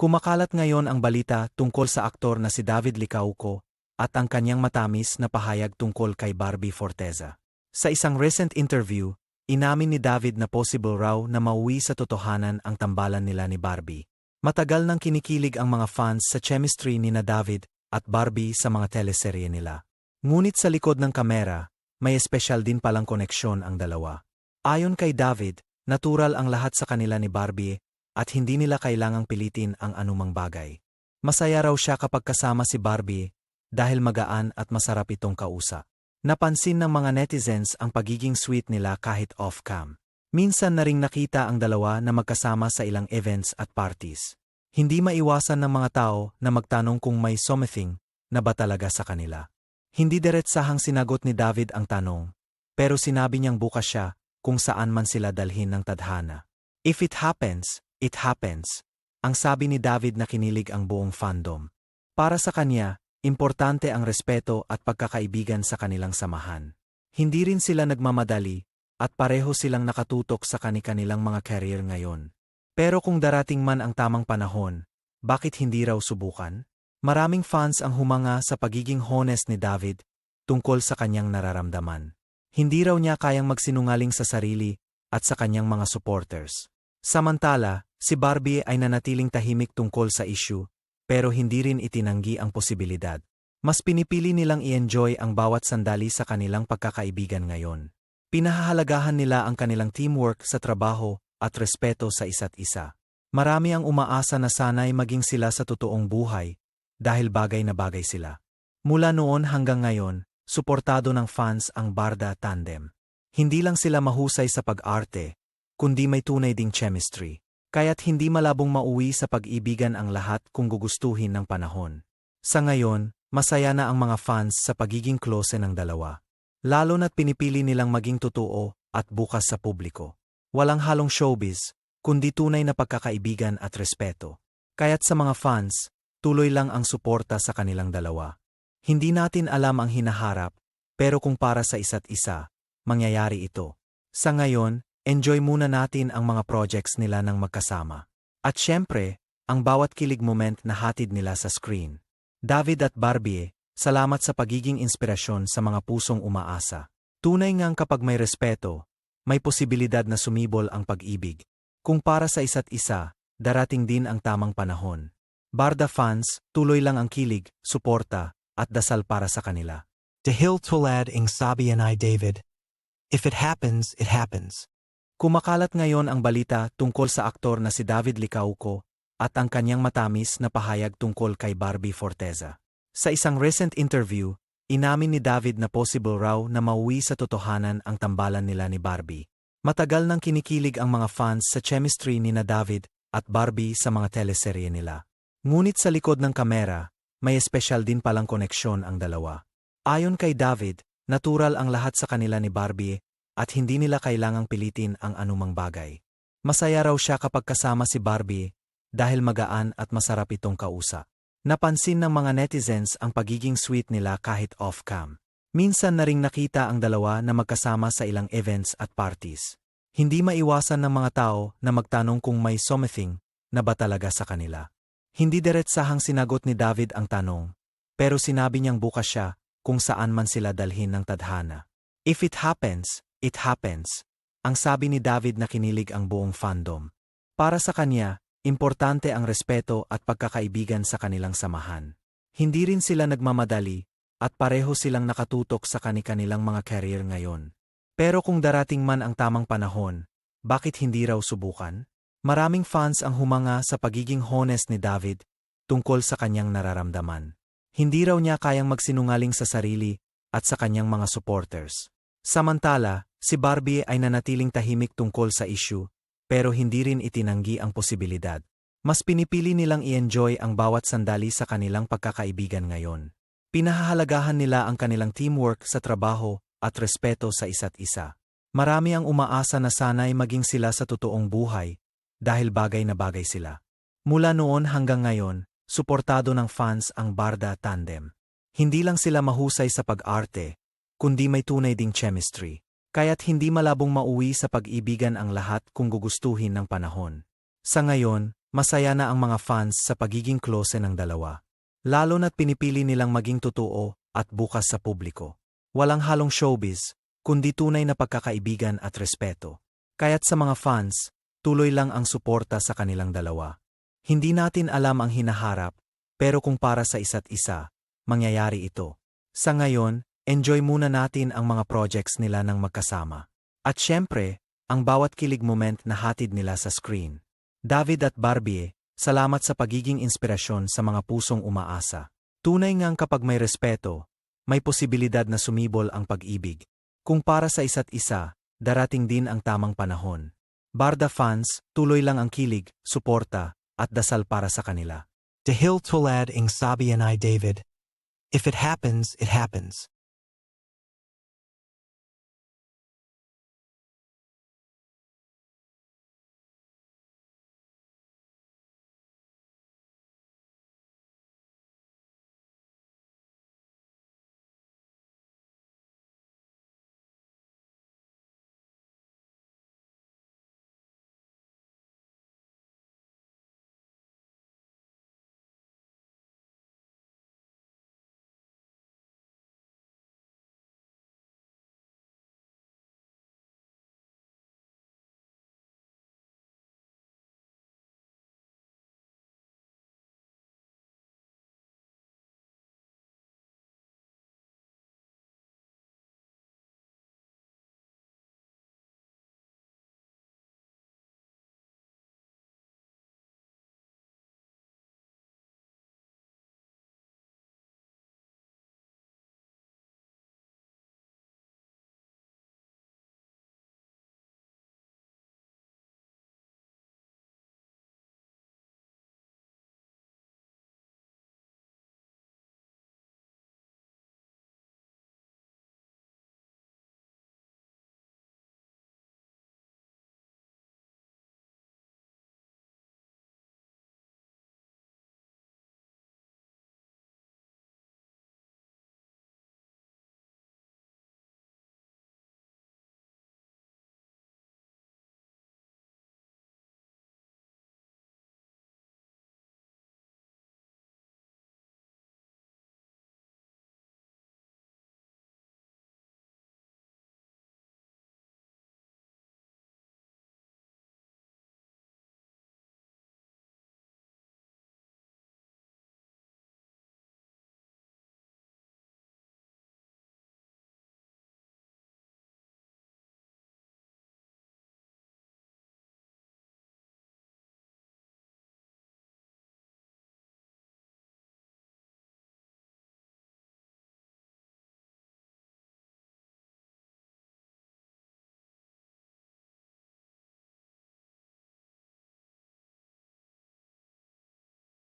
Kumakalat ngayon ang balita tungkol sa aktor na si David Licauco at ang kanyang matamis na pahayag tungkol kay Barbie Forteza. Sa isang recent interview, inamin ni David na possible raw na mauwi sa totohanan ang tambalan nila ni Barbie. Matagal nang kinikilig ang mga fans sa chemistry ni na David at Barbie sa mga teleserye nila. Ngunit sa likod ng kamera, may espesyal din palang koneksyon ang dalawa. Ayon kay David, natural ang lahat sa kanila ni Barbie at hindi nila kailangang pilitin ang anumang bagay. Masaya raw siya kapag kasama si Barbie dahil magaan at masarap itong kausap. Napansin ng mga netizens ang pagiging sweet nila kahit off-cam. Minsan na ring nakita ang dalawa na magkasama sa ilang events at parties. Hindi maiwasan ng mga tao na magtanong kung may something na ba talaga sa kanila. Hindi diretsahang sinagot ni David ang tanong, pero sinabi niyang bukas siya kung saan man sila dalhin ng tadhana. If it happens, it happens, ang sabi ni David na kinilig ang buong fandom. Para sa kanya, importante ang respeto at pagkakaibigan sa kanilang samahan. Hindi rin sila nagmamadali at pareho silang nakatutok sa kanilang mga career ngayon. Pero kung darating man ang tamang panahon, bakit hindi raw subukan? Maraming fans ang humanga sa pagiging honest ni David tungkol sa kanyang nararamdaman. Hindi raw niya kayang magsinungaling sa sarili at sa kanyang mga supporters. Samantala, si Barbie ay nanatiling tahimik tungkol sa issue, pero hindi rin itinanggi ang posibilidad. Mas pinipili nilang i-enjoy ang bawat sandali sa kanilang pagkakaibigan ngayon. Pinahahalagahan nila ang kanilang teamwork sa trabaho at respeto sa isa't isa. Marami ang umaasa na sana'y maging sila sa totoong buhay dahil bagay na bagay sila. Mula noon hanggang ngayon, suportado ng fans ang Barda Tandem. Hindi lang sila mahusay sa pag-arte, kundi may tunay ding chemistry. Kaya't hindi malabong mauwi sa pag-ibigan ang lahat kung gugustuhin ng panahon. Sa ngayon, masaya na ang mga fans sa pagiging close ng dalawa. Lalo na't pinipili nilang maging totoo at bukas sa publiko. Walang halong showbiz, kundi tunay na pagkakaibigan at respeto. Kaya't sa mga fans, tuloy lang ang suporta sa kanilang dalawa. Hindi natin alam ang hinaharap, pero kung para sa isa't isa, mangyayari ito. Sa ngayon, enjoy muna natin ang mga projects nila ng magkasama. At syempre, ang bawat kilig moment na hatid nila sa screen. David at Barbie, salamat sa pagiging inspirasyon sa mga pusong umaasa. Tunay ngang kapag may respeto, may posibilidad na sumibol ang pag-ibig. Kung para sa isa't isa, darating din ang tamang panahon. Barda fans, tuloy lang ang kilig, suporta, at dasal para sa kanila. Dahil tulad ng sabi ni David, if it happens, it happens. Kumakalat ngayon ang balita tungkol sa aktor na si David Licauco at ang kanyang matamis na pahayag tungkol kay Barbie Forteza. Sa isang recent interview, inamin ni David na possible raw na mauwi sa totohanan ang tambalan nila ni Barbie. Matagal nang kinikilig ang mga fans sa chemistry ni na David at Barbie sa mga teleserye nila. Ngunit sa likod ng kamera, may espesyal din palang koneksyon ang dalawa. Ayon kay David, natural ang lahat sa kanila ni Barbie at hindi nila kailangang pilitin ang anumang bagay. Masaya raw siya kapag kasama si Barbie dahil magaan at masarap itong kausap. Napansin ng mga netizens ang pagiging sweet nila kahit off-cam. Minsan na ring nakita ang dalawa na magkasama sa ilang events at parties. Hindi maiwasan ng mga tao na magtanong kung may something na ba talaga sa kanila. Hindi diretsahang sinagot ni David ang tanong, pero sinabi niyang bukas siya kung saan man sila dalhin ng tadhana. If it happens, it happens, ang sabi ni David na kinilig ang buong fandom. Para sa kanya, importante ang respeto at pagkakaibigan sa kanilang samahan. Hindi rin sila nagmamadali at pareho silang nakatutok sa kanilang mga career ngayon. Pero kung darating man ang tamang panahon, bakit hindi raw subukan? Maraming fans ang humanga sa pagiging honest ni David tungkol sa kanyang nararamdaman. Hindi raw niya kayang magsinungaling sa sarili at sa kanyang mga supporters. Samantala, si Barbie ay nanatiling tahimik tungkol sa issue, pero hindi rin itinanggi ang posibilidad. Mas pinipili nilang i-enjoy ang bawat sandali sa kanilang pagkakaibigan ngayon. Pinahahalagahan nila ang kanilang teamwork sa trabaho at respeto sa isa't isa. Marami ang umaasa na sana'y maging sila sa totoong buhay dahil bagay na bagay sila. Mula noon hanggang ngayon, suportado ng fans ang Barda Tandem. Hindi lang sila mahusay sa pag-arte, kundi may tunay ding chemistry. Kaya't hindi malabong mauwi sa pag-ibigan ang lahat kung gugustuhin ng panahon. Sa ngayon, Masaya na ang mga fans sa pagiging close ng dalawa. Lalo na't pinipili nilang maging totoo at bukas sa publiko. Walang halong showbiz, kundi tunay na pagkakaibigan at respeto. Kaya't sa mga fans, tuloy lang ang suporta sa kanilang dalawa. Hindi natin alam ang hinaharap, pero kung para sa isa't isa, mangyayari ito. Sa ngayon, enjoy muna natin ang mga projects nila ng magkasama. At syempre, ang bawat kilig moment na hatid nila sa screen. David at Barbie, salamat sa pagiging inspirasyon sa mga pusong umaasa. Tunay ngang kapag may respeto, may posibilidad na sumibol ang pag-ibig. Kung para sa isa't isa, darating din ang tamang panahon. Barda fans, tuloy lang ang kilig, suporta, at dasal para sa kanila. Dahil tulad ng sabi ni David, if it happens, it happens.